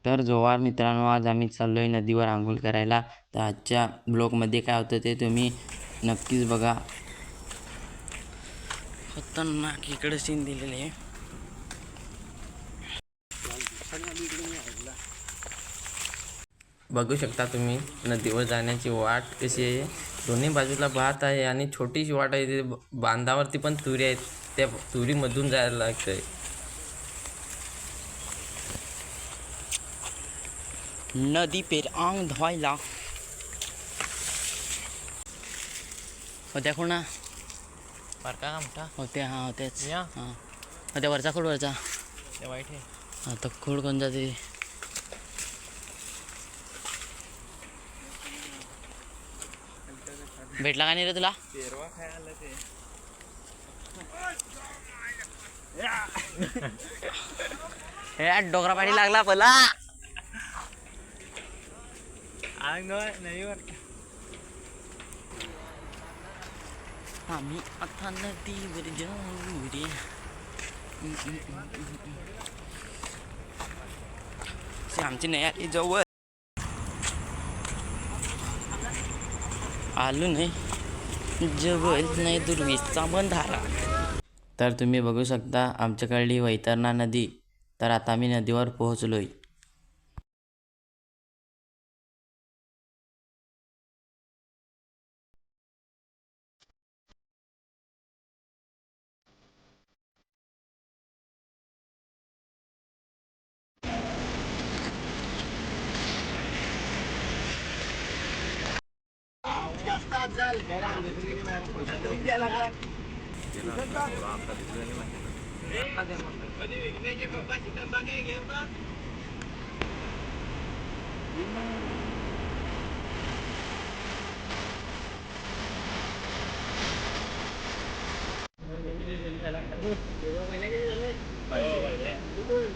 तर जोहार मित्रांनो, आज आम्ही चाललो आहे नदीवर आंघोळ करायला. तर आजच्या ब्लॉगमध्ये काय होतं ते तुम्ही नक्कीच बघा. खतरनाक इकडे सीन दिलेले आहे. बघू शकता तुम्ही नदीवर जाण्याची वाट कशी आहे. दोन्ही बाजूला भात आहे आणि छोटीशी वाट आहे. बांधावरती पण तुरी आहेत, त्या तुरीमधून जायला लागतंय. नदी पेर आंग धुवायला होत्या कोणा बारका का मोठा होत्या. हां होत्याच. या हां होत्या वरचा खोड वरचा. ते वाईट आहे. हां तो खोड कोणता तरी. भेटला का नाही रे तुला? पेरवा खायला ते हे डोकरा पाणी लागला पला. आंग नाही वर आम्ही आता नदीवर जाऊ रे. आमची नाही आली जवळ. आलो नाही जवळ नाही दुर्वीचा बंधारा. तर तुम्ही बघू शकता आमच्याकडली वैतरणा नदी. तर आता आम्ही नदीवर पोहोचलोय.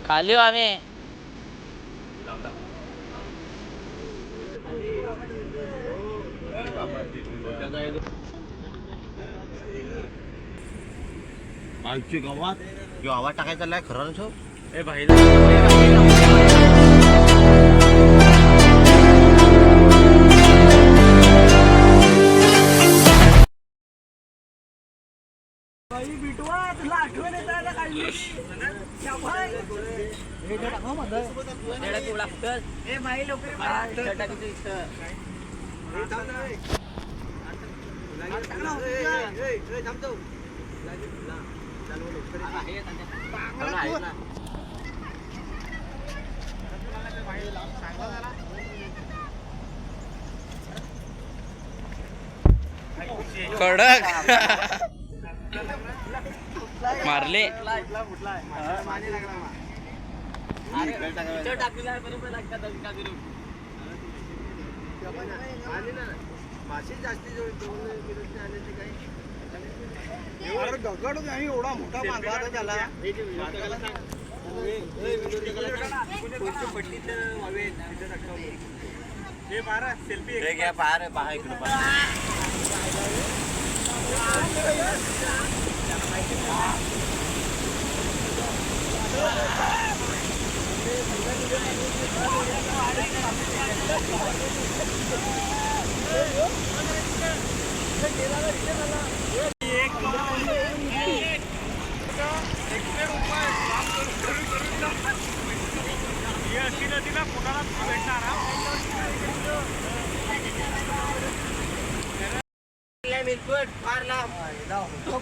खाली हो आम्ही. आमच्या गावात किंवा आवाज टाकायचा नाही खरं ना. ए भाईला कडक मारले. दगड नाही एवढा मोठा बांधला त्याला.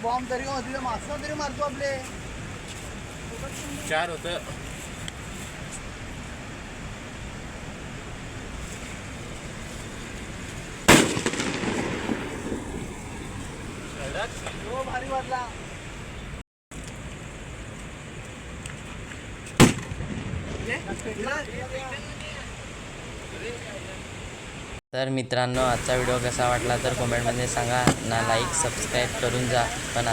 बॉम्ब तरी मास्टर तरी मारतो आपले. 4 होतं. भारी वाटला. तर मित्रांनो, आजचा व्हिडिओ कसा वाटला तर कमेंटमध्ये सांगा ना. लाईक सबस्क्राईब करून जा. पण